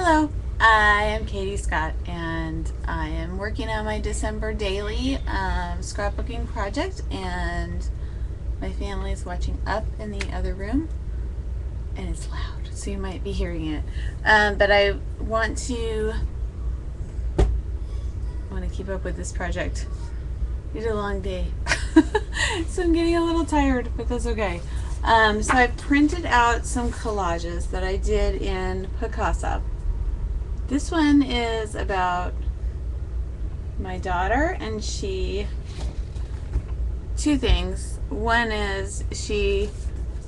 Hello, I am Katie Scott and I am working on my December daily scrapbooking project, and my family is watching up in the other room and it's loud, so you might be hearing it. But I want to keep up with this project. It's a long day. So I'm getting a little tired, but that's okay. So I printed out some collages that I did in Picasa. This one is about my daughter, and two things. One is she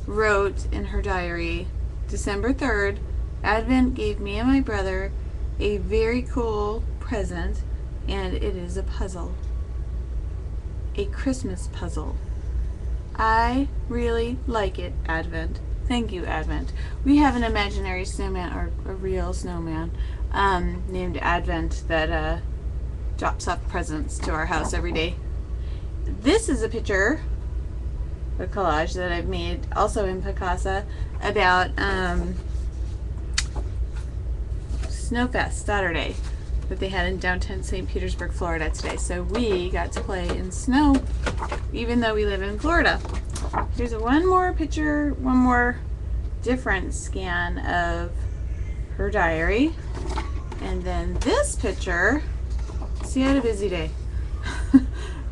wrote in her diary, December 3rd, Advent gave me and my brother a very cool present, and it is a puzzle. A Christmas puzzle. I really like it, Advent. Thank you, Advent. We have an imaginary snowman, or a real snowman, named Advent that drops off presents to our house every day. This is a picture, a collage that I've made also in Picasa about Snowfest Saturday that they had in downtown St. Petersburg, Florida today. So we got to play in snow even though we live in Florida. Here's one more picture, one more different scan of her diary. And then this picture, see, I had a busy day.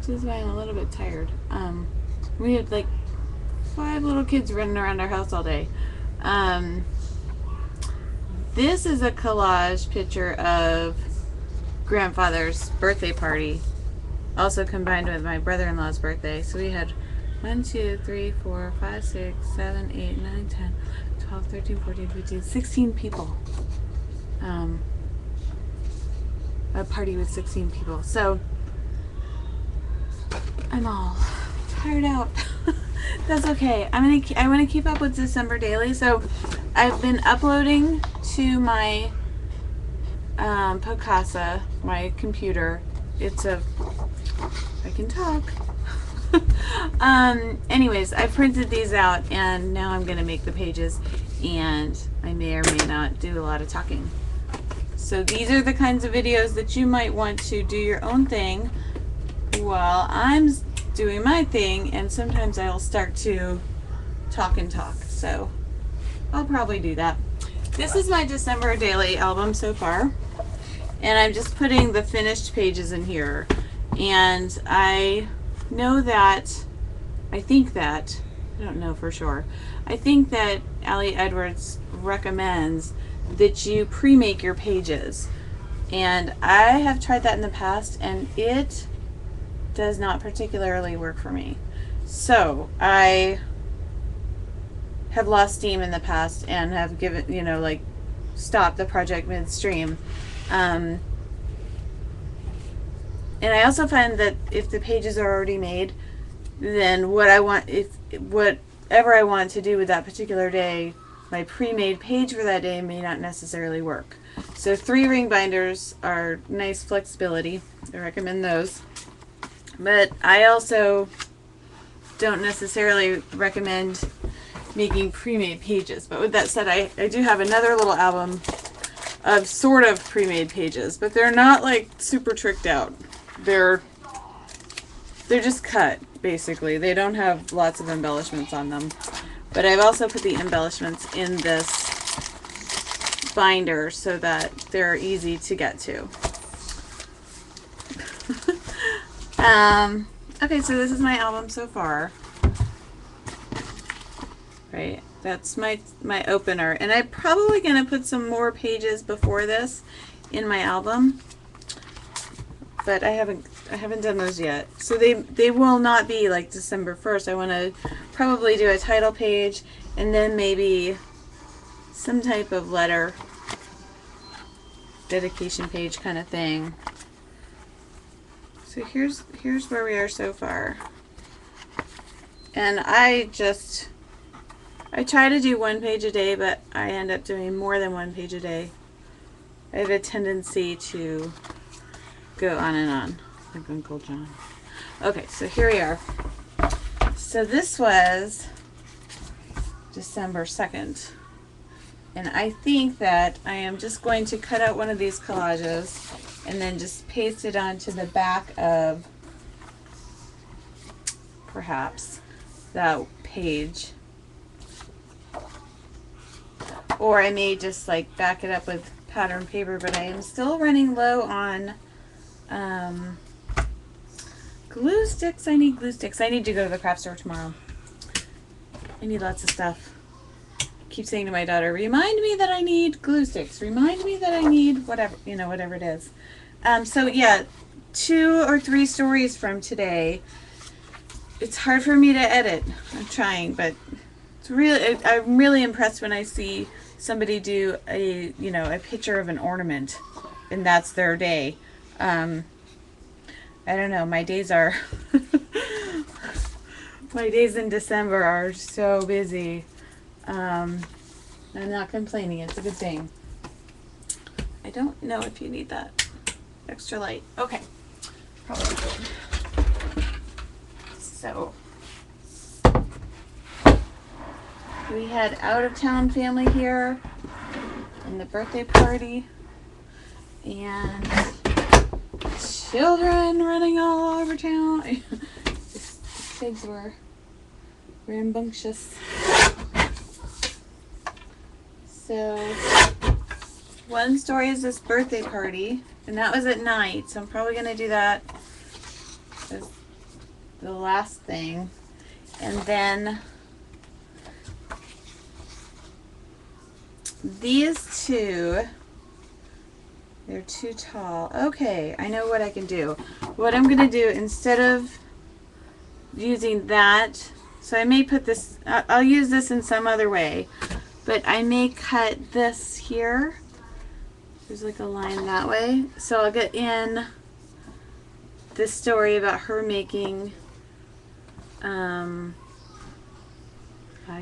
Just why I'm a little bit tired. We had like 5 little kids running around our house all day. This is a collage picture of grandfather's birthday party, also combined with my brother-in-law's birthday. So we had 1, 2, 3, 4, 5, 6, 7, 8, 9, 10, 12, 13, 14, 15, 16 people. A party with 16 people. So I'm all tired out. That's okay. I want to keep up with December daily. So I've been uploading to my Picasa, my computer. I can talk. Anyways, I printed these out and now I'm going to make the pages, and I may or may not do a lot of talking. So these are the kinds of videos that you might want to do your own thing while I'm doing my thing, and sometimes I'll start to talk and talk. So I'll probably do that. This is my December daily album so far, and I'm just putting the finished pages in here. And I know that, I don't know for sure, I think that Allie Edwards recommends that you pre-make your pages. And I have tried that in the past, and it does not particularly work for me. So I have lost steam in the past and have given, stopped the project midstream. And I also find that if the pages are already made, then whatever I want to do with that particular day, my pre-made page for that day may not necessarily work. So 3-ring binders are nice flexibility. I recommend those. But I also don't necessarily recommend making pre-made pages. But with that said, I do have another little album of sort of pre-made pages, but they're not like super tricked out. They're just cut, basically. They don't have lots of embellishments on them. But I've also put the embellishments in this binder so that they're easy to get to. Okay, so this is my album so far. Right, that's my opener, and I'm probably going to put some more pages before this in my album, but I haven't done those yet. So they will not be like December 1st. I want to probably do a title page and then maybe some type of letter, dedication page kind of thing. So here's where we are so far. And I try to do 1 page a day, but I end up doing more than 1 page a day. I have a tendency to go on and on, like Uncle John. Okay, so here we are. So this was December 2nd. And I think that I am just going to cut out one of these collages and then just paste it onto the back of perhaps that page. Or I may just like back it up with pattern paper, but I am still running low on glue sticks. I need glue sticks. I need to go to the craft store tomorrow. I need lots of stuff. I keep saying to my daughter, remind me that I need glue sticks. Remind me that I need whatever, you know, whatever it is. So yeah, 2 or 3 stories from today. It's hard for me to edit. I'm trying, but it's really, I'm really impressed when I see somebody do a, you know, a picture of an ornament and that's their day. I don't know, my days are my days in December are so busy. I'm not complaining, it's a good thing. I don't know if you need that extra light. Okay, probably good. So we had out of town family here and the birthday party and children running all over town. The kids were rambunctious. So one story is this birthday party, and that was at night, so I'm probably going to do that as the last thing. And then these two, they're too tall. Okay, I know what I can do. What I'm going to do, instead of using that, so I may put this, I'll use this in some other way, but I may cut this here. There's like a line that way. So I'll get in this story about her making, I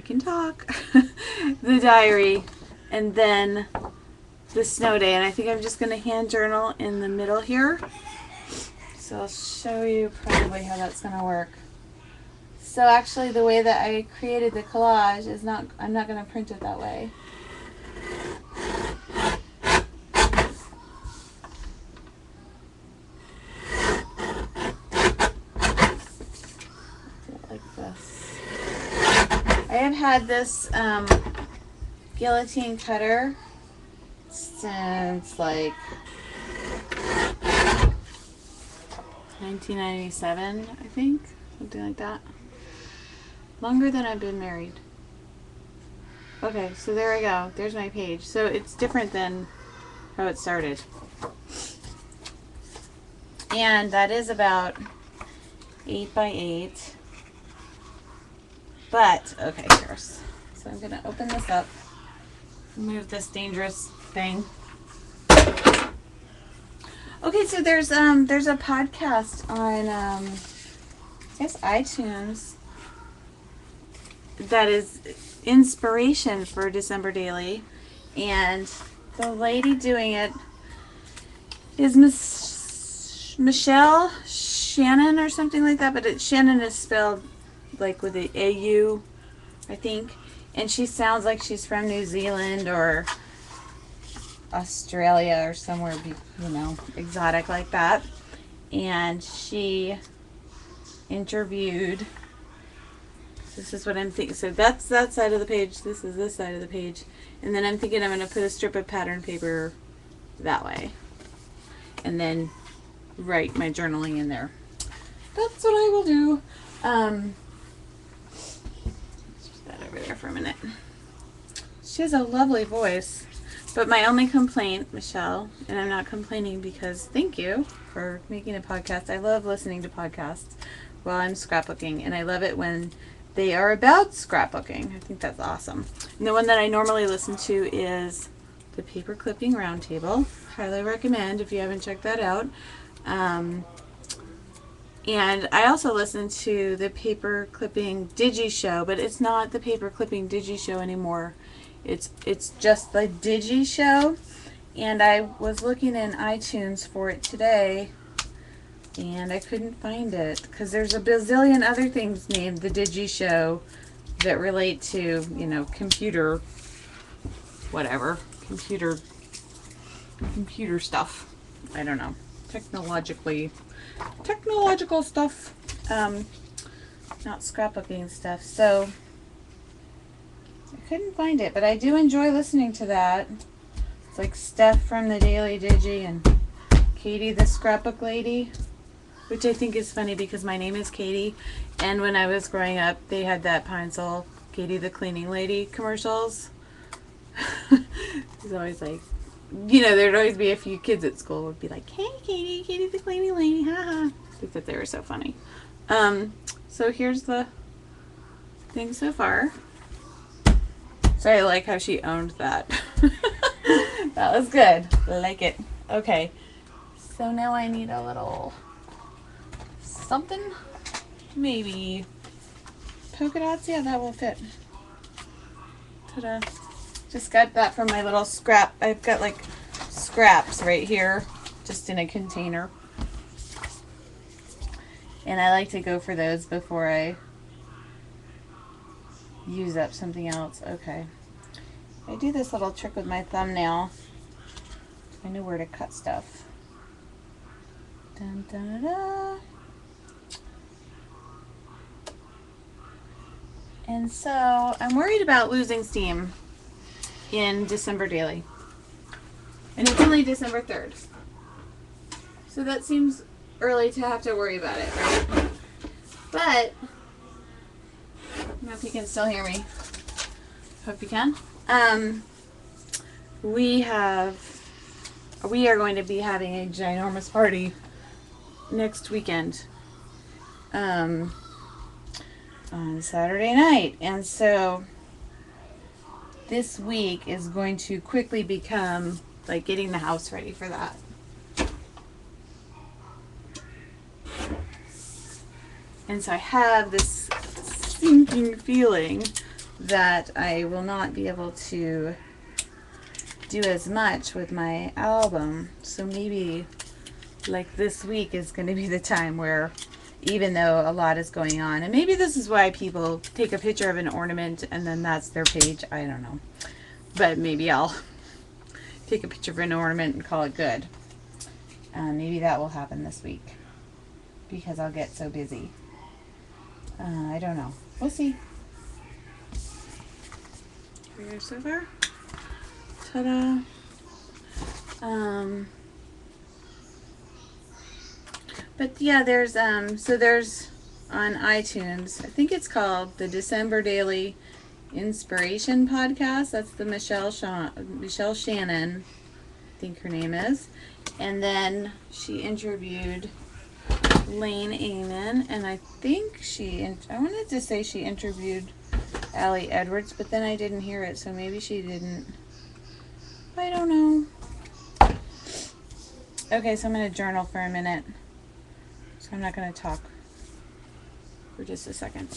can talk, the diary, and then the snow day. And I think I'm just going to hand journal in the middle here. So I'll show you probably how that's going to work. So actually the way that I created the collage is not, I'm not going to print it that way. Like this. I have had this guillotine cutter since like 1997, I think, something like that. Longer than I've been married. Okay, so there I go. There's my page. So it's different than how it started. And that is about 8 by 8. But, okay, here's. So I'm going to open this up. Move this dangerous thing. Okay, so there's a podcast on, I guess, iTunes that is inspiration for December Daily, and the lady doing it is Michelle Shannon or something like that, but Shannon is spelled like with the AU, I think, and she sounds like she's from New Zealand or Australia or somewhere, you know, exotic like that. And she interviewed, this is what I'm thinking, so that's that side of the page, this is this side of the page, and then I'm thinking I'm going to put a strip of pattern paper that way and then write my journaling in there. That's what I will do. Put that over there for a minute. She has a lovely voice, but my only complaint, Michelle, and I'm not complaining because thank you for making a podcast. I love listening to podcasts while I'm scrapbooking, and I love it when they are about scrapbooking. I think that's awesome. And the one that I normally listen to is the Paper Clipping Roundtable. Highly recommend if you haven't checked that out. And I also listen to the Paper Clipping Digi Show, but it's not the Paper Clipping Digi Show anymore. It's just the Digi Show. And I was looking in iTunes for it today, and I couldn't find it because there's a bazillion other things named the Digi Show that relate to, you know, computer whatever, computer stuff. I don't know. Technological stuff. Not scrapbooking stuff. So I couldn't find it, but I do enjoy listening to that. It's like Steph from the Daily Digi and Katie the Scrapbook Lady, which I think is funny because my name is Katie, and when I was growing up, they had that Pine-Sol Katie the Cleaning Lady commercials. It's always like, there'd always be a few kids at school would be like, "Hey, Katie the Cleaning Lady, haha." I think that they were so funny. So here's the thing so far. So I like how she owned that. That was good. I like it. Okay. So now I need a little something. Maybe polka dots. Yeah, that will fit. Ta-da. Just got that from my little scrap. I've got like scraps right here, just in a container. And I like to go for those before I use up something else. Okay. I do this little trick with my thumbnail. I know where to cut stuff. Dun, dun, dun, dun. And so I'm worried about losing steam in December daily. And it's only December 3rd. So that seems early to have to worry about it, right? But I don't know if you can still hear me. Hope you can. We are going to be having a ginormous party next weekend. On Saturday night. And so this week is going to quickly become like getting the house ready for that. And so I have this sinking feeling that I will not be able to do as much with my album. So maybe like this week is going to be the time where, even though a lot is going on, and maybe this is why people take a picture of an ornament and then that's their page, I don't know. But maybe I'll take a picture of an ornament and call it good. Maybe that will happen this week because I'll get so busy. I don't know. We'll see. Here we are so far. Ta-da. But yeah, there's on iTunes, I think it's called the December Daily Inspiration Podcast. That's the Michelle Shannon, I think her name is. And then she interviewed Lane Amen, and I think I wanted to say she interviewed Allie Edwards, but then I didn't hear it, so maybe she didn't. I don't know. Okay, so I'm going to journal for a minute. So I'm not going to talk for just a second.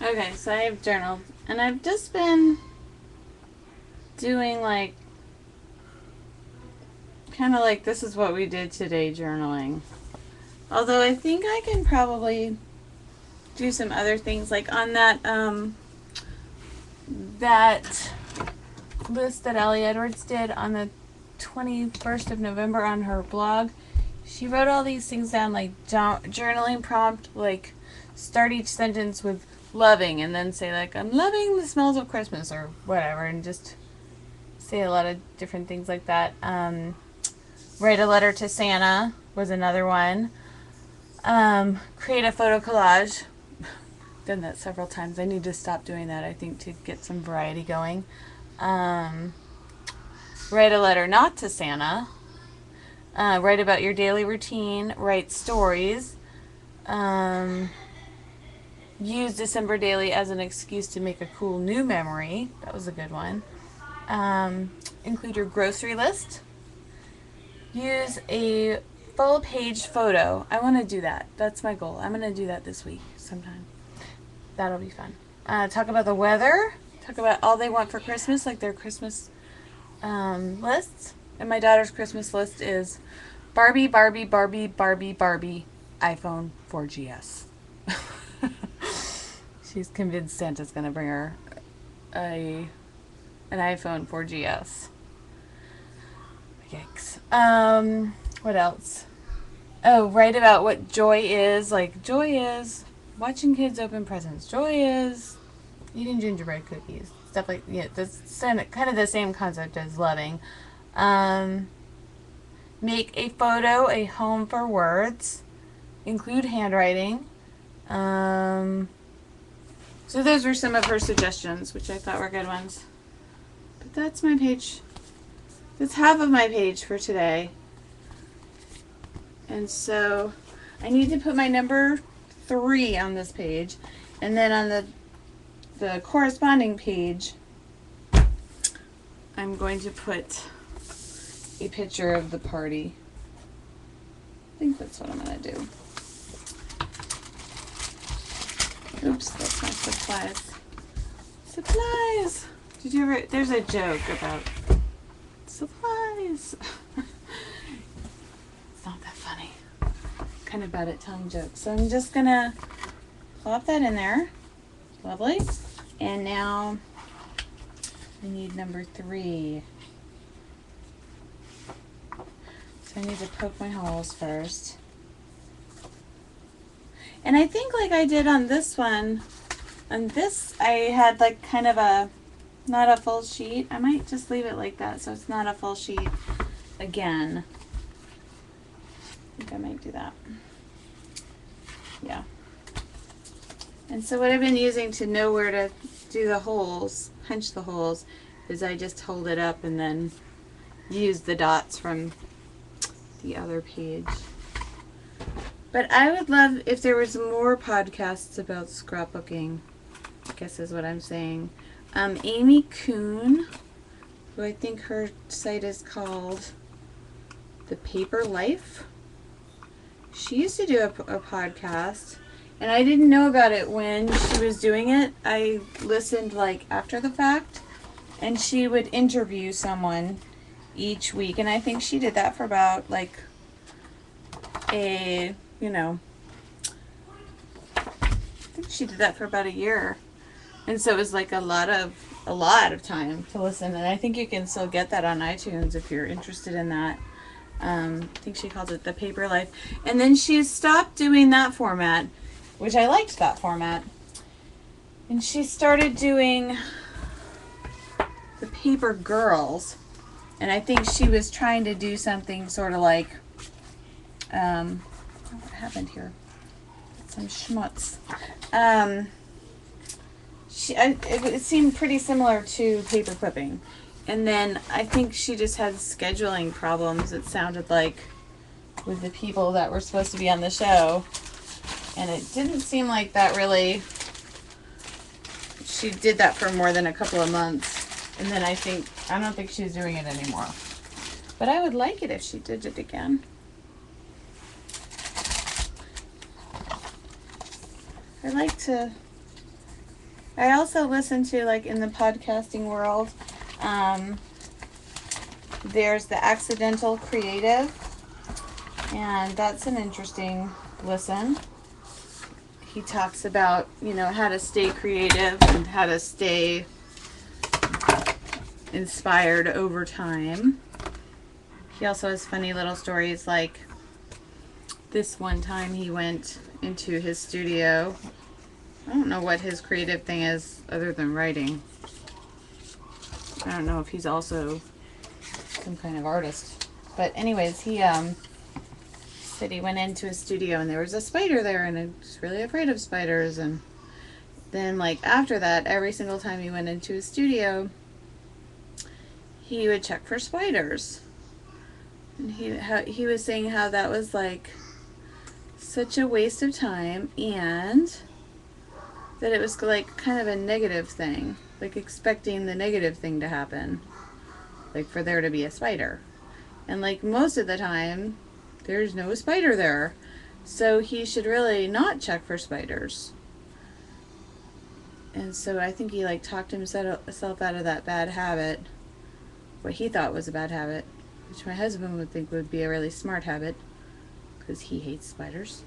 Okay, so I have journaled, and I've just been doing like, kind of like this is what we did today journaling. Although I think I can probably do some other things, like on that that list that Ellie Edwards did on the 21st of November on her blog. She wrote all these things down, like journaling prompt, like start each sentence with loving and then say like, I'm loving the smells of Christmas or whatever, and just say a lot of different things like that. Write a letter to Santa was another one. Create a photo collage. Done that several times. I need to stop doing that, I think, to get some variety going. Write a letter not to Santa. Write about your daily routine. Write stories. Use December daily as an excuse to make a cool new memory. That was a good one. Include your grocery list. Use a full page photo. I want to do that. That's my goal. I'm going to do that this week sometime. That'll be fun. Talk about the weather. Talk about all they want for Christmas, like their Christmas lists. And my daughter's Christmas list is Barbie, Barbie, Barbie, Barbie, Barbie, iPhone 4GS. She's convinced Santa's going to bring her an iPhone 4GS. Yikes. What else? Oh, write about what joy is. Like, joy is watching kids open presents. Joy is eating gingerbread cookies. Stuff like, yeah, that's kind of the same concept as loving. Make a photo a home for words. Include handwriting. So those were some of her suggestions, which I thought were good ones. But that's my page. That's half of my page for today. And so I need to put my number 3 on this page. And then on the corresponding page, I'm going to put a picture of the party. I think that's what I'm going to do. Oops, that's my supplies. Supplies! Did you ever, there's a joke about supplies. It's not that funny. Kind of bad at telling jokes. So I'm just going to plop that in there. Lovely. And now I need number 3. So I need to poke my holes first. And I think like I did on this one, on this I had like kind of a, not a full sheet. I might just leave it like that so it's not a full sheet again. I think I might do that. Yeah. And so what I've been using to know where to do the holes, punch the holes, is I just hold it up and then use the dots from the other page. But I would love if there was more podcasts about scrapbooking, I guess is what I'm saying. Amy Kuhn, who I think her site is called The Paper Life. She used to do a podcast, and I didn't know about it when she was doing it. I listened like after the fact, and she would interview someone each week, and I think she did that for about like I think she did that for about a year. And so it was like a lot of time to listen. And I think you can still get that on iTunes if you're interested in that. I think she called it The Paper Life. And then she stopped doing that format, which I liked that format. And she started doing The Paper Girls. And I think she was trying to do something sort of like, what happened here? Some schmutz. It seemed pretty similar to paper clipping. And then I think she just had scheduling problems, it sounded like, with the people that were supposed to be on the show. And it didn't seem like that really, she did that for more than a couple of months. And then I don't think she's doing it anymore. But I would like it if she did it again. I I also listen to, like, in the podcasting world, there's the Accidental Creative, and that's an interesting listen. He talks about, you know, how to stay creative and how to stay inspired over time. He also has funny little stories, like this one time he went into his studio. I don't know what his creative thing is other than writing. I don't know if he's also some kind of artist. But anyways, he said he went into his studio and there was a spider there, and he was really afraid of spiders. And then, like, after that, every single time he went into his studio, he would check for spiders. And he was saying how that was, like, such a waste of time, and that it was, like, kind of a negative thing, like expecting the negative thing to happen, like for there to be a spider. And, like, most of the time there's no spider there, so he should really not check for spiders. And so I think he, like, talked himself out of that bad habit, what he thought was a bad habit, which my husband would think would be a really smart habit, because he hates spiders.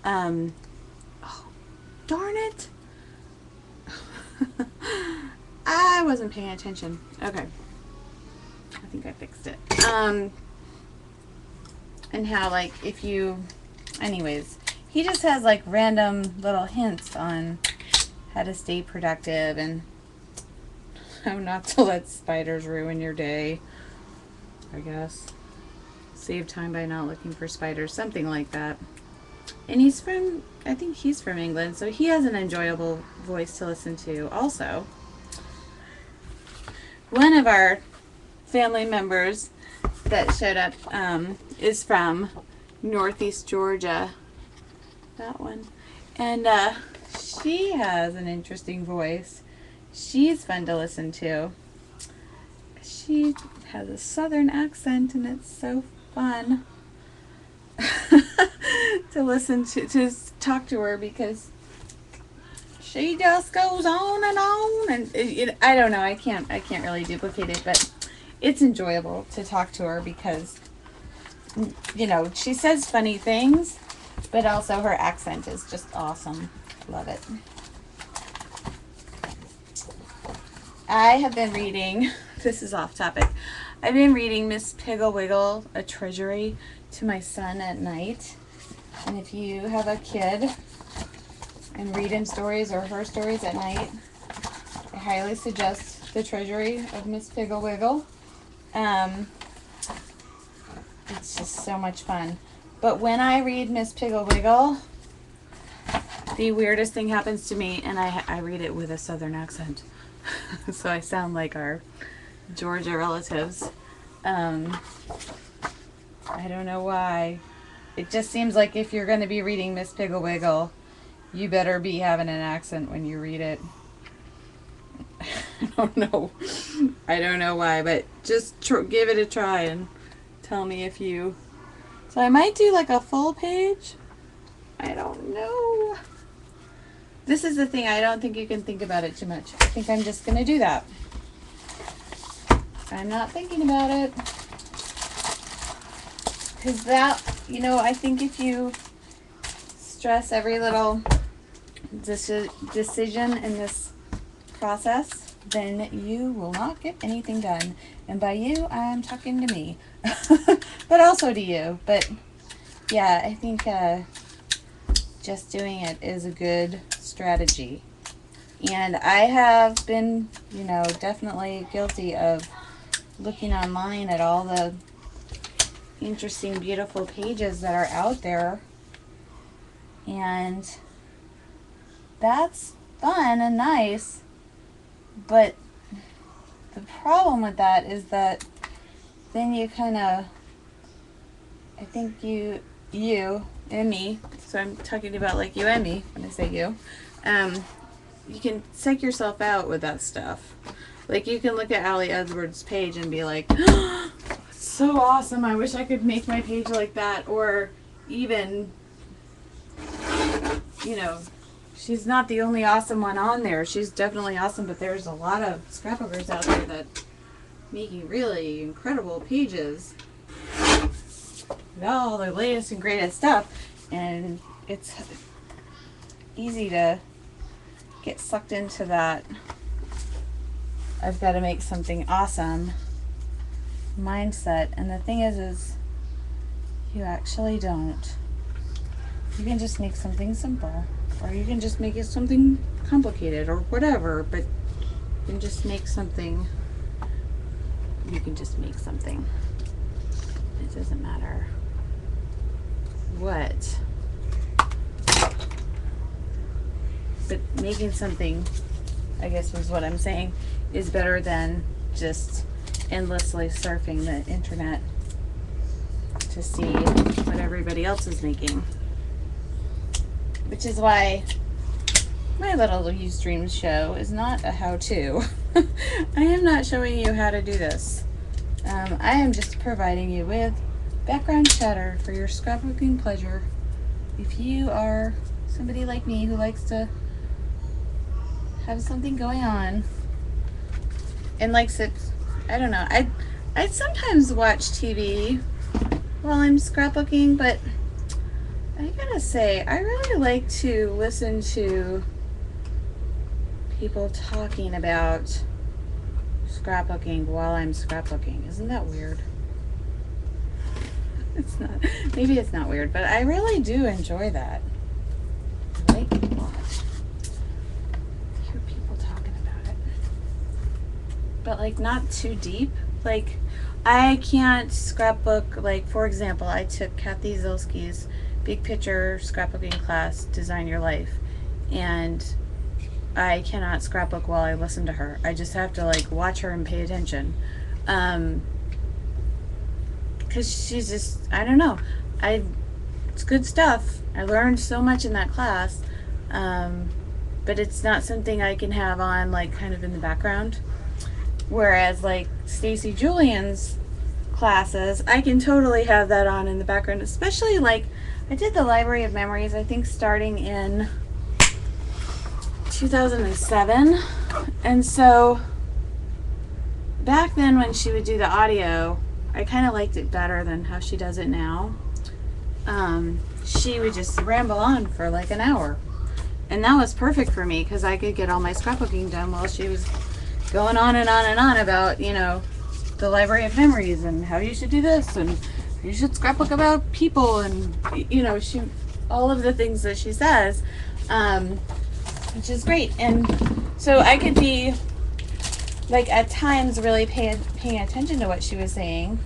Oh, darn it! I wasn't paying attention. Okay. I think I fixed it. And how, like, if you... Anyways, he just has, like, random little hints on how to stay productive and how not to let spiders ruin your day, I guess. Save time by not looking for spiders, something like that. And he's from, I think he's from England, so he has an enjoyable voice to listen to also. One of our family members that showed up is from Northeast Georgia. That one. And she has an interesting voice. She's fun to listen to. She has a southern accent, and it's so fun to listen to talk to her, because she just goes on, and I don't know, I can't really duplicate it, but it's enjoyable to talk to her because, you know, she says funny things, but also her accent is just awesome. Love it. I have been reading, this is off topic, I've been reading Miss Piggle Wiggle, A Treasury, to my son at night. And if you have a kid and read him stories or her stories at night, I highly suggest The Treasury of Miss Piggle Wiggle. It's just so much fun. But when I read Miss Piggle Wiggle, the weirdest thing happens to me, and I read it with a southern accent. So I sound like our Georgia relatives. I don't know why. It just seems like if you're going to be reading Miss Piggle Wiggle, you better be having an accent when you read it. I don't know. I don't know why, but just give it a try and tell me if you... So I might do like a full page. I don't know. This is the thing. I don't think you can think about it too much. I think I'm just going to do that. I'm not thinking about it. Because that, you know, I think if you stress every little decision in this process, then you will not get anything done. And by you, I'm talking to me. But also to you. But yeah, I think just doing it is a good strategy. And I have been, you know, definitely guilty of looking online at all the interesting, beautiful pages that are out there. And that's fun and nice. But the problem with that is that then you kind of, I think you and me, so I'm talking about like you and me when I say you can psych yourself out with that stuff. Like, you can look at Allie Edwards' page and be like, oh, so awesome, I wish I could make my page like that. Or even, you know, she's not the only awesome one on there. She's definitely awesome, but there's a lot of scrapbookers out there that making really incredible pages with all the latest and greatest stuff, and it's easy to get sucked into that I've got to make something awesome mindset. And the thing is you actually don't. You can just make something simple, or you can just make it something complicated or whatever, but you can just make something. You can just make something. It doesn't matter what. But making something, I guess was what I'm saying, is better than just endlessly surfing the internet to see what everybody else is making. Which is why my little Ustream show is not a how-to. I am not showing you how to do this. I am just providing you with background chatter for your scrapbooking pleasure. If you are somebody like me who likes to have something going on and likes it, I don't know, I sometimes watch TV while I'm scrapbooking, but I gotta say, I really like to listen to people talking about scrapbooking while I'm scrapbooking. Isn't that weird? It's not. Maybe it's not weird, but I really do enjoy that. I like it a lot. Hear people talking about it. But like not too deep. Like I can't scrapbook, like for example, I took Kathy Zilski's big picture scrapbooking class, Design Your Life, and I cannot scrapbook while I listen to her. I just have to like watch her and pay attention. Because she's just, I don't know. It's good stuff. I learned so much in that class. But it's not something I can have on like kind of in the background. Whereas like Stacy Julian's classes, I can totally have that on in the background. Especially like, I did the Library of Memories, I think starting in 2007, and so back then when she would do the audio, I kind of liked it better than how she does it now. She would just ramble on for like an hour, and that was perfect for me because I could get all my scrapbooking done while she was going on and on and on about, you know, the Library of Memories and how you should do this and you should scrapbook about people, and you know, she, all of the things that she says, which is great. And so I could be like at times really paying attention to what she was saying,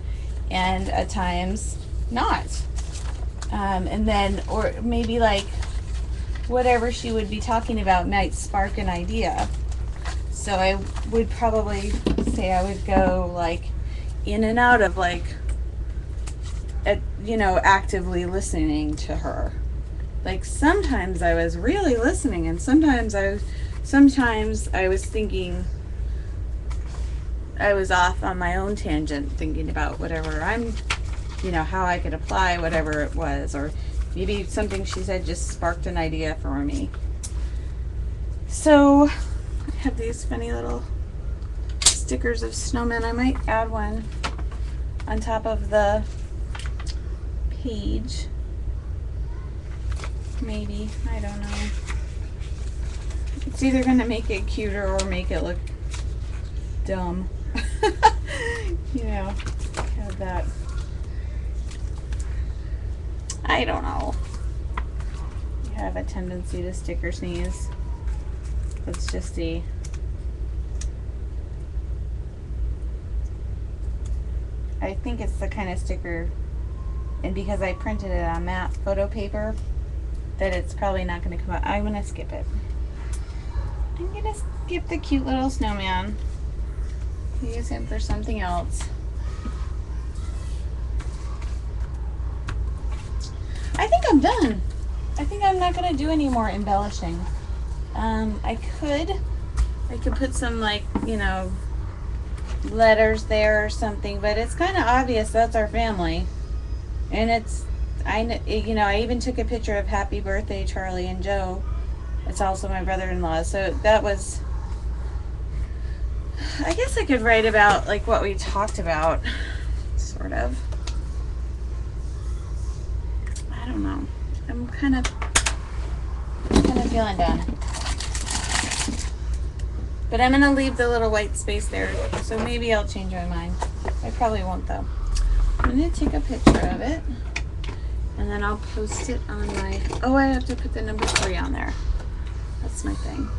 and at times not. And then, or maybe like whatever she would be talking about might spark an idea. So I would probably say I would go like in and out of like, you know, actively listening to her. Like sometimes I was really listening, and sometimes I was thinking, I was off on my own tangent thinking about whatever I'm, you know, how I could apply whatever it was, or maybe something she said just sparked an idea for me. So I have these funny little stickers of snowmen. I might add one on top of the page. Maybe. I don't know. It's either going to make it cuter or make it look dumb. You know, have that. I don't know. You have a tendency to sticker sneeze. Let's just see. I think it's the kind of sticker, and because I printed it on matte photo paper, that it's probably not going to come out. I'm going to skip it. I'm going to skip the cute little snowman. Use him for something else. I think I'm done. I think I'm not going to do any more embellishing. I could put some, like, you know, letters there or something, but it's kind of obvious that's our family. And it's, I even took a picture of Happy Birthday Charlie and Joe It's also my brother-in-law. So that was, I guess I could write about like what we talked about, sort of. I don't know. I'm kind of feeling done. But I'm going to leave the little white space there, so maybe I'll change my mind. I probably won't, though. I'm going to take a picture of it, and then I'll post it on my... Oh, I have to put the number 3 on there. That's my thing.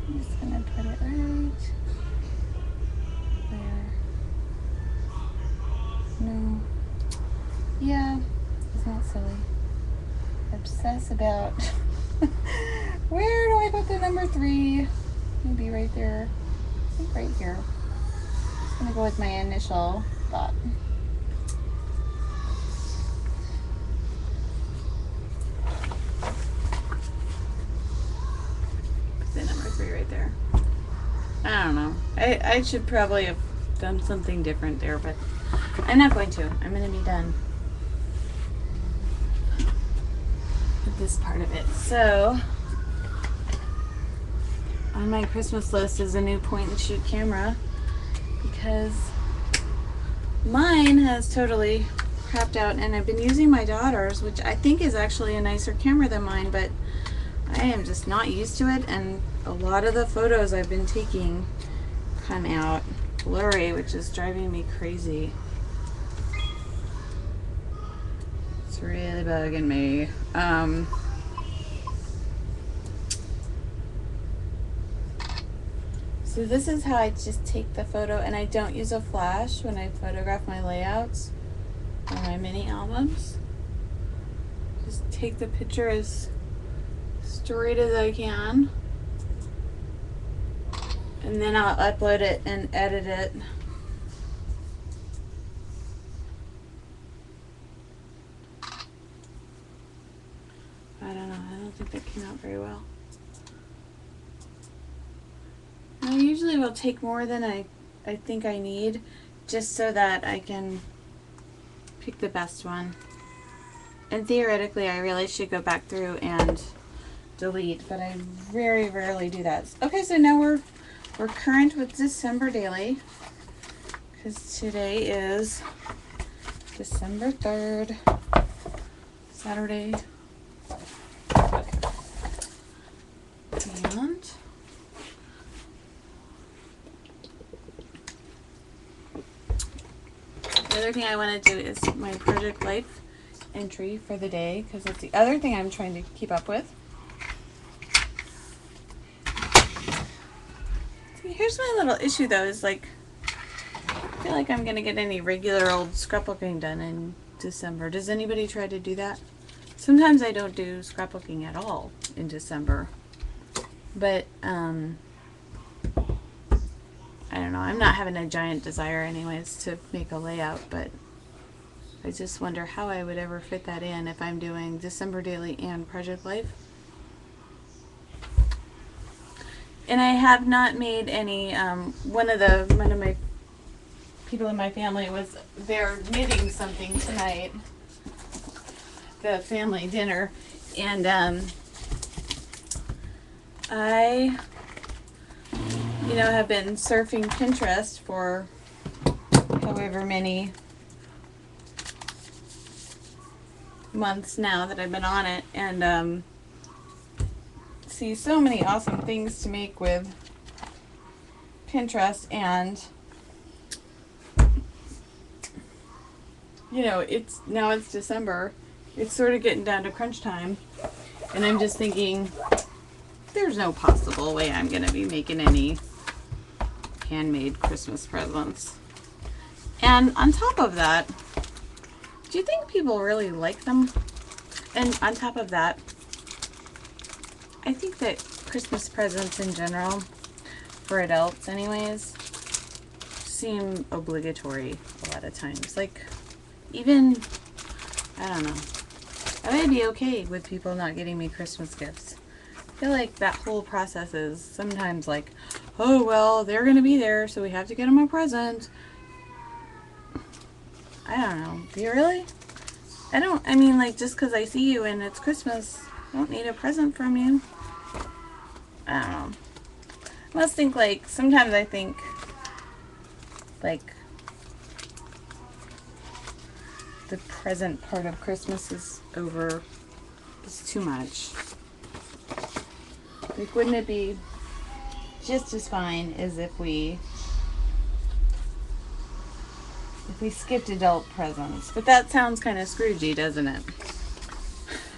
I'm just going to put it right there. No. Yeah, isn't that silly? Obsess about where do I put the number 3? Maybe right there. I think right here. I'm gonna go with my initial thought. Put the number 3 right there. I don't know. I should probably have done something different there, but I'm not going to. I'm gonna be done with this part of it. So on my Christmas list is a new point and shoot camera, because mine has totally crapped out, and I've been using my daughter's, which I think is actually a nicer camera than mine, but I am just not used to it, and a lot of the photos I've been taking come out blurry, which is driving me crazy. It's really bugging me. So this is how I just take the photo, and I don't use a flash when I photograph my layouts or my mini albums. Just take the picture as straight as I can, and then I'll upload it and edit it. I don't know, I don't think that came out very well. I usually will take more than I think I need, just so that I can pick the best one. And theoretically, I really should go back through and delete, but I very rarely do that. Okay, so now we're current with December daily, because today is December 3rd, Saturday. Okay. And the other thing I want to do is my Project Life entry for the day, because that's the other thing I'm trying to keep up with. See, here's my little issue though, is like, I feel like I'm going to get any regular old scrapbooking done in December. Does anybody try to do that? Sometimes I don't do scrapbooking at all in December, but I don't know, I'm not having a giant desire anyways to make a layout, but I just wonder how I would ever fit that in if I'm doing December daily and Project Life. And I have not made any, one of my people in my family was there knitting something tonight, the family dinner, and I have been surfing Pinterest for however many months now that I've been on it, and see so many awesome things to make with Pinterest, and it's December, it's sort of getting down to crunch time, and I'm just thinking there's no possible way I'm gonna be making any handmade Christmas presents. And on top of that, do you think people really like them? And on top of that, I think that Christmas presents in general, for adults anyways, seem obligatory a lot of times. Like, even, I don't know, I would be okay with people not getting me Christmas gifts. I feel like that whole process is sometimes like, oh well, they're gonna be there, so we have to get them a present. I don't know. Do you really? I mean, like, just because I see you and it's Christmas, I don't need a present from you. I don't know. I must think, like, sometimes I think, like, the present part of Christmas is too much. Like, wouldn't it be just as fine as if we skipped adult presents? But that sounds kind of Scroogey, doesn't it?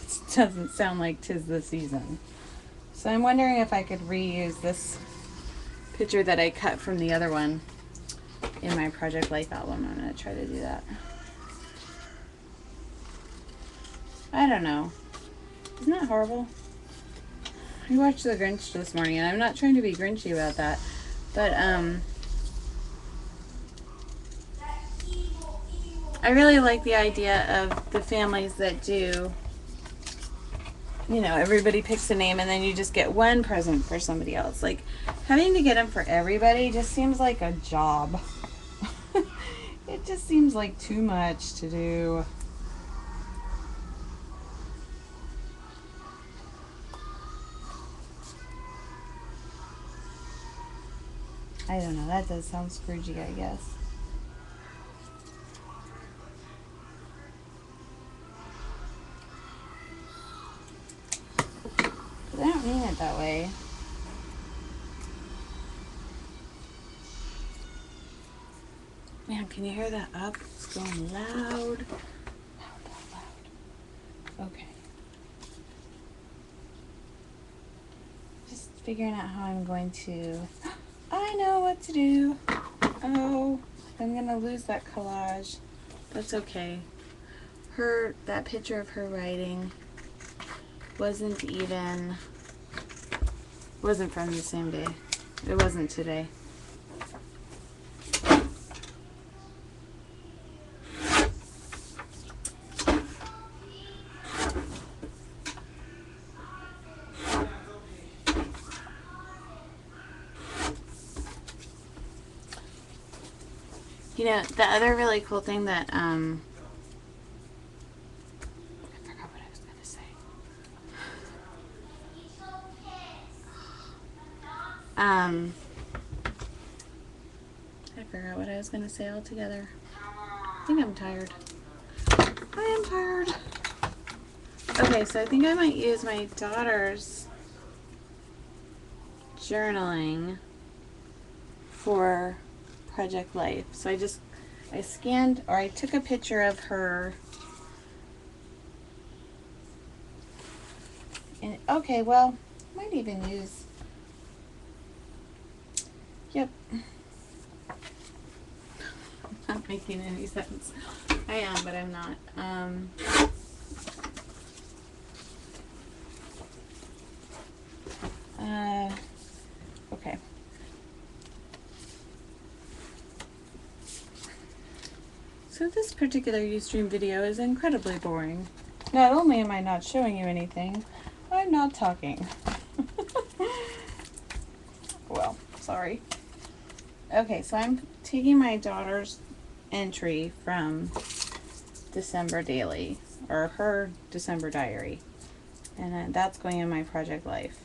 It doesn't sound like 'tis the season. So I'm wondering if I could reuse this picture that I cut from the other one in my Project Life album. I'm going to try to do that. I don't know. Isn't that horrible? I watched The Grinch this morning, and I'm not trying to be Grinchy about that, but I really like the idea of the families that do, you know, everybody picks a name and then you just get one present for somebody else. Like, having to get them for everybody just seems like a job. It just seems like too much to do. I don't know, that does sound Scroogey, I guess. But I don't mean it that way. Man, can you hear that up? It's going loud. Loud. Okay. Just figuring out how I'm going to... I know what to do. Oh, I'm going to lose that collage. That's okay. That picture of her writing wasn't from the same day. It wasn't today. You know, the other really cool thing that, I forgot what I was going to say. I forgot what I was going to say altogether. I think I'm tired. I am tired. Okay, so I think I might use my daughter's journaling for Project Life. So I scanned, or I took a picture of her. And okay, well, I might even use, yep. Not making any sense. I am, but I'm not. Okay. So this particular Ustream video is incredibly boring. Not only am I not showing you anything, I'm not talking. Well, sorry. Okay, so I'm taking my daughter's entry from December Daily, or her December diary, and that's going in my Project Life.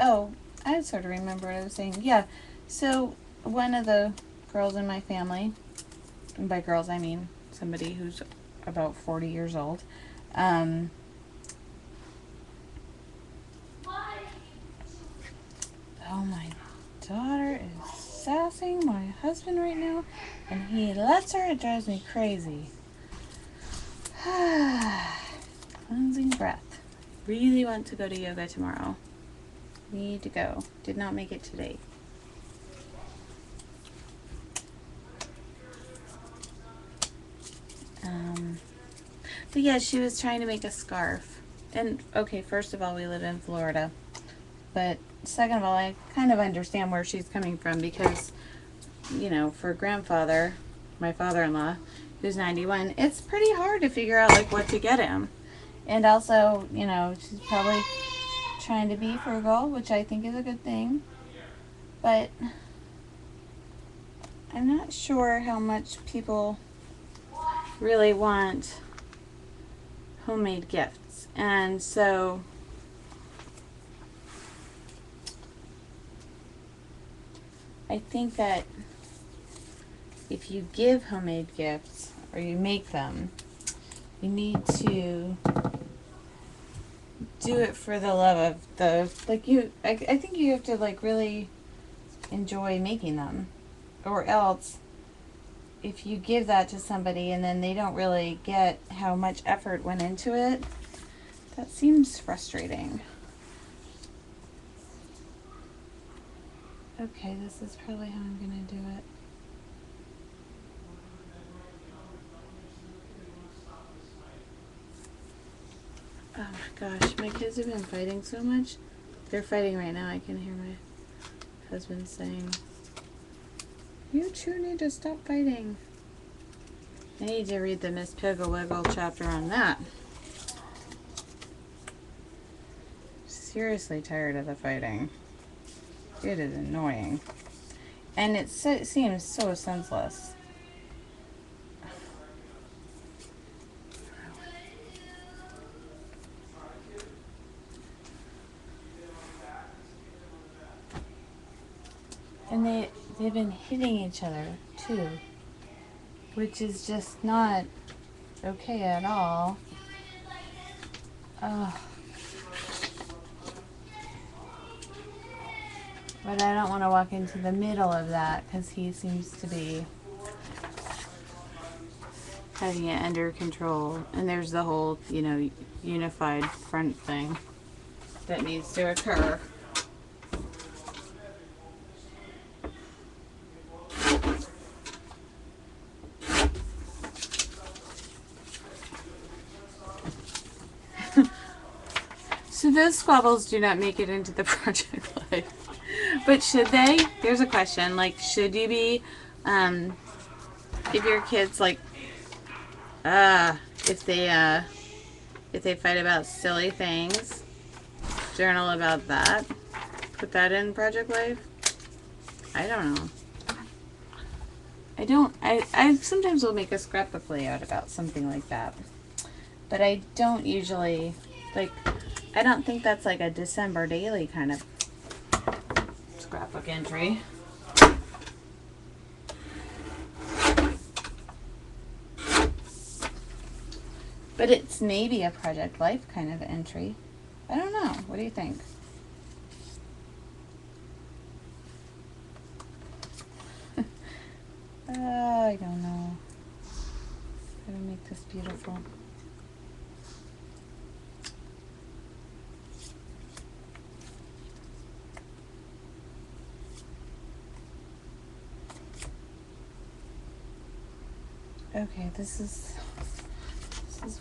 Oh, I sort of remember what I was saying. Yeah, so one of the girls in my family, and by girls I mean somebody who's about 40 years old, oh, my daughter is sassing my husband right now, and he lets her. It drives me crazy. Cleansing breath. Really want to go to yoga tomorrow. Need to go. Did not make it today. But yeah, she was trying to make a scarf. And okay, first of all, we live in Florida. But second of all, I kind of understand where she's coming from, because, you know, for grandfather, my father-in-law, who's 91, it's pretty hard to figure out like what to get him. And also, you know, she's probably trying to be frugal, which I think is a good thing. but I'm not sure how much people really want homemade gifts. And so I think that if you give homemade gifts or you make them, you need to do it for the love of the, like, I think you have to like really enjoy making them, or else if you give that to somebody and then they don't really get how much effort went into it, that seems frustrating. Okay, this is probably how I'm gonna do it. Oh my gosh, my kids have been fighting so much. They're fighting right now. I can hear my husband saying, "You two need to stop fighting." I need to read the Miss Piggle Wiggle chapter on that. Seriously tired of the fighting. It is annoying. And it seems so senseless. And they've been hitting each other too, which is just not okay at all. Ugh. But I don't want to walk into the middle of that because he seems to be having it under control. And there's the whole, unified front thing that needs to occur. So those squabbles do not make it into the project life. But should they? There's a question. Like, should you be, if your kids, like, if they fight about silly things, journal about that? Put that in project life? I don't know. I sometimes will make a scrapbook layout about something like that. But I don't usually, like, I don't think that's like a December daily kind of scrapbook entry. But it's maybe a project life kind of entry. I don't know. What do you think? I don't know. How to make this beautiful. Okay, this is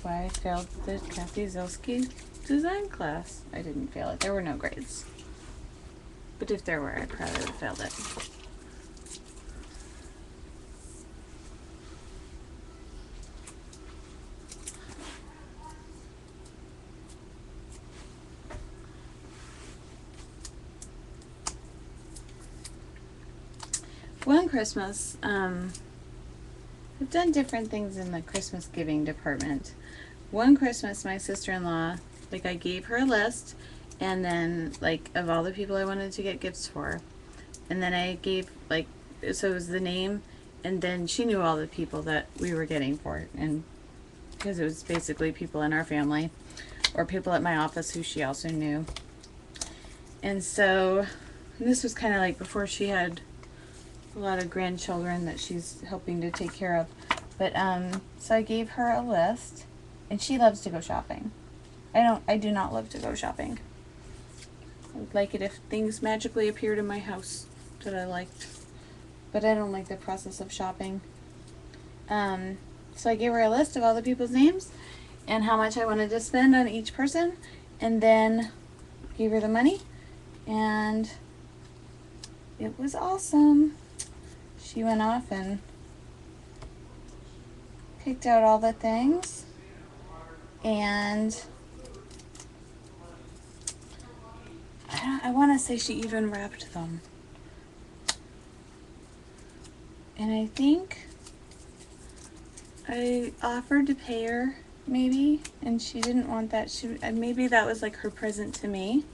why I failed the Kathy Zilski design class. I didn't fail it. There were no grades. But if there were, I probably would have failed it. One Christmas, I've done different things in the Christmas giving department. One Christmas, my sister-in-law, like, I gave her a list, and then, like, of all the people I wanted to get gifts for. And then I gave, like, so it was the name, and then she knew all the people that we were getting for, and because it was basically people in our family, or people at my office who she also knew. And so, and this was kind of like before she had a lot of grandchildren that she's helping to take care of. But so I gave her a list, and she loves to go shopping. I do not love to go shopping. I would like it if things magically appeared in my house that I liked, but I don't like the process of shopping. So I gave her a list of all the people's names and how much I wanted to spend on each person, and then gave her the money, and it was awesome. She went off and picked out all the things, and I want to say she even wrapped them. And I think I offered to pay her maybe, and she didn't want that. Maybe that was like her present to me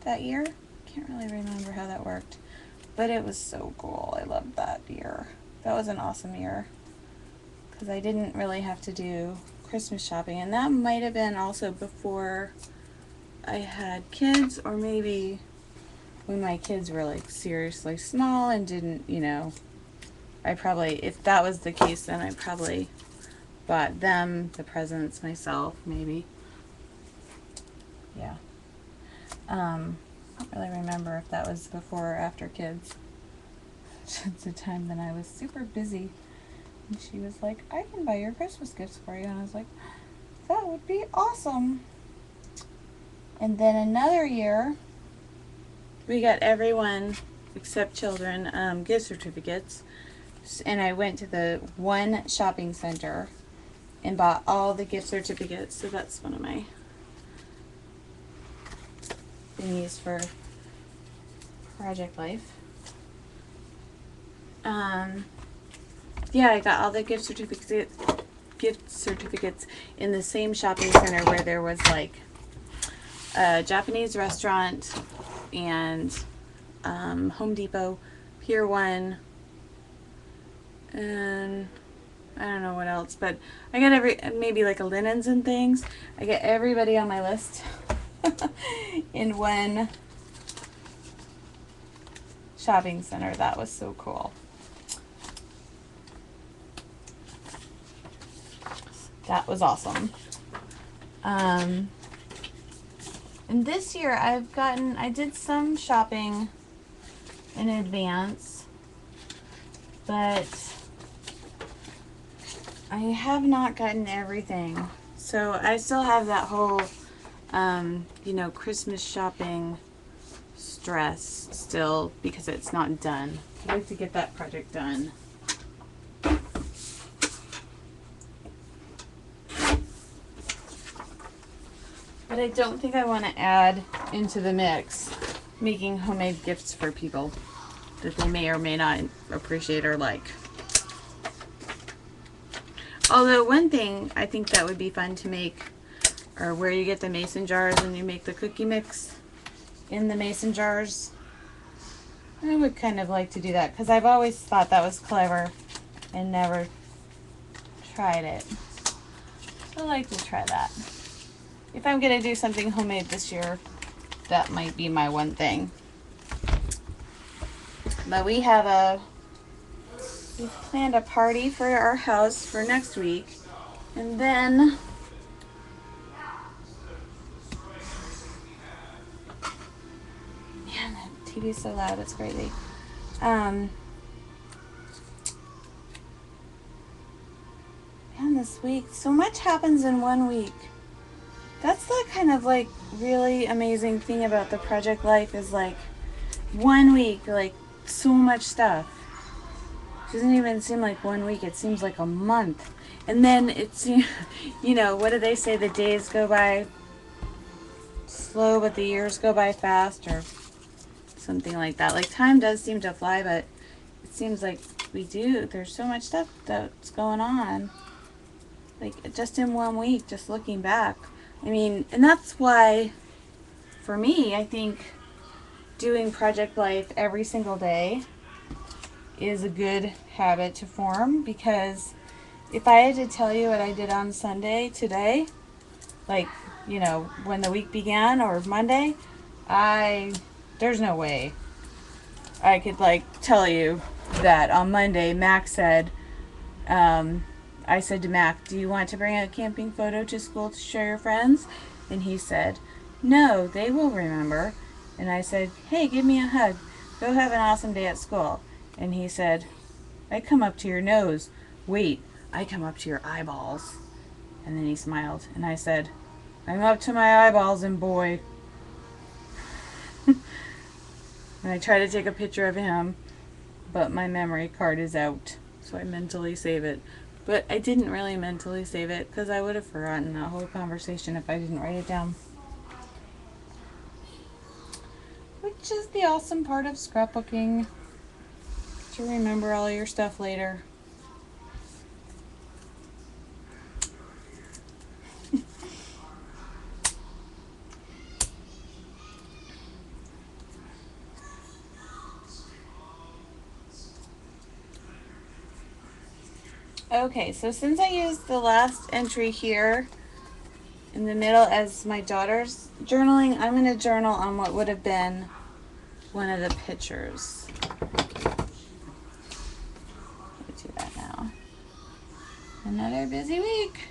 that year. Can't really remember how that worked, but it was so cool. I loved that year. That was an awesome year because I didn't really have to do Christmas shopping, and that might have been also before I had kids, or maybe when my kids were like seriously small and didn't, you know, I probably, if that was the case, then I probably bought them the presents myself, maybe. Yeah. I don't really remember if that was before or after kids. It's a time when I was super busy. And she was like, I can buy your Christmas gifts for you. And I was like, that would be awesome. And then another year, we got everyone, except children, gift certificates. And I went to the one shopping center and bought all the gift certificates. So that's one of my thingies for Project Life. Yeah, I got all the gift certificates in the same shopping center where there was like a Japanese restaurant and Home Depot, Pier 1, and I don't know what else, but I got maybe like a linens and things. I get everybody on my list in one shopping center. That was so cool. That was awesome. And this year I did some shopping in advance, but I have not gotten everything. So I still have that whole, you know, Christmas shopping stress still because it's not done. I'd like to get that project done. But I don't think I want to add into the mix making homemade gifts for people that they may or may not appreciate or like. Although one thing I think that would be fun to make are where you get the mason jars and you make the cookie mix in the mason jars. I would kind of like to do that because I've always thought that was clever and never tried it. So I'd like to try that. If I'm going to do something homemade this year, that might be my one thing. But we've planned a party for our house for next week. And then man, that TV's so loud, it's crazy. Man, this week, so much happens in one week. That's the kind of like really amazing thing about the Project Life is like 1 week, like so much stuff. It doesn't even seem like 1 week, it seems like a month. And then it's, you know, what do they say? The days go by slow, but the years go by fast, or something like that. Like time does seem to fly, but it seems like there's so much stuff that's going on. Like just in 1 week, just looking back. I mean, and that's why, for me, I think doing Project Life every single day is a good habit to form, because if I had to tell you what I did on Sunday today, like, you know, when the week began, or Monday, there's no way I could, like, tell you that on Monday, Mac said, I said to Mac, do you want to bring a camping photo to school to show your friends? And he said, no, they will remember. And I said, hey, give me a hug. Go have an awesome day at school. And he said, I come up to your nose. Wait, I come up to your eyeballs. And then he smiled. And I said, I'm up to my eyeballs, and boy. And I tried to take a picture of him, but my memory card is out. So I mentally save it. But I didn't really mentally save it because I would have forgotten that whole conversation if I didn't write it down. Which is the awesome part of scrapbooking. to remember all your stuff later. Okay, so since I used the last entry here in the middle as my daughter's journaling, I'm going to journal on what would have been one of the pictures. Let's do that now. Another busy week.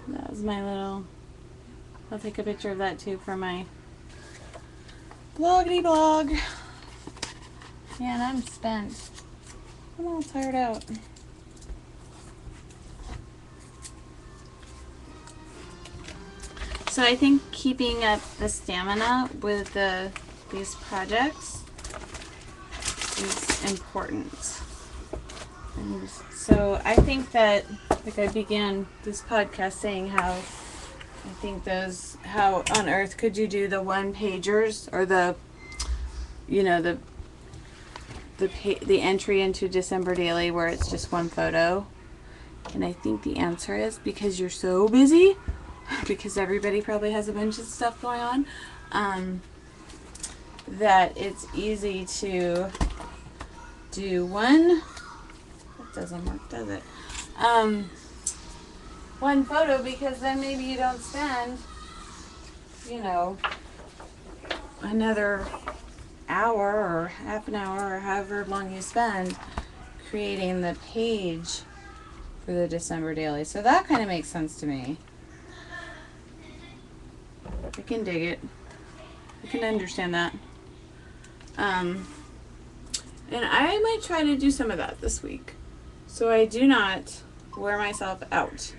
That was my little, I'll take a picture of that too for my bloggity blog. Man, I'm spent. I'm all tired out. So I think keeping up the stamina with these projects is important. And so I think that, like I began this podcast saying how I think how on earth could you do the one pagers or the entry into December Daily where it's just one photo? And I think the answer is because you're so busy, because everybody probably has a bunch of stuff going on, that it's easy to do one. That doesn't work, does it? One photo, because then maybe you don't spend, another hour or half an hour or however long you spend creating the page for the December Daily. So that kind of makes sense to me. I can dig it. I can understand that. And I might try to do some of that this week, so I do not wear myself out.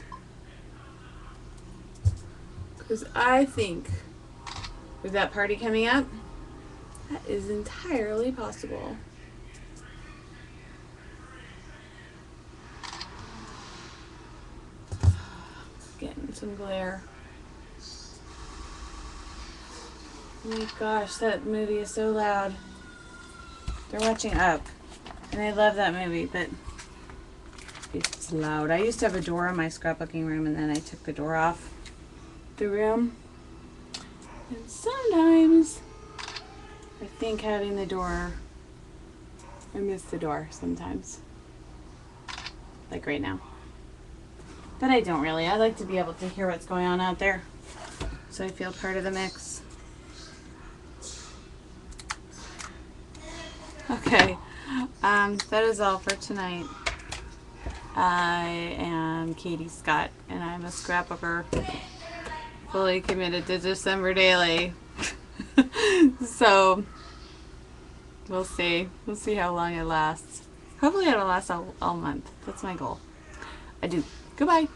Because I think with that party coming up, that is entirely possible. Getting some glare. Oh my gosh, that movie is so loud. They're watching Up, and I love that movie, but it's loud. I used to have a door in my scrapbooking room, and then I took the door off the room. And sometimes I think having the door, I miss the door sometimes. Like right now. But I don't really. I like to be able to hear what's going on out there, so I feel part of the mix. Okay, that is all for tonight. I am Katie Scott, and I'm a scrapbooker fully committed to December Daily. So we'll see. We'll see how long it lasts. Hopefully it'll last all month. That's my goal. I do. Goodbye.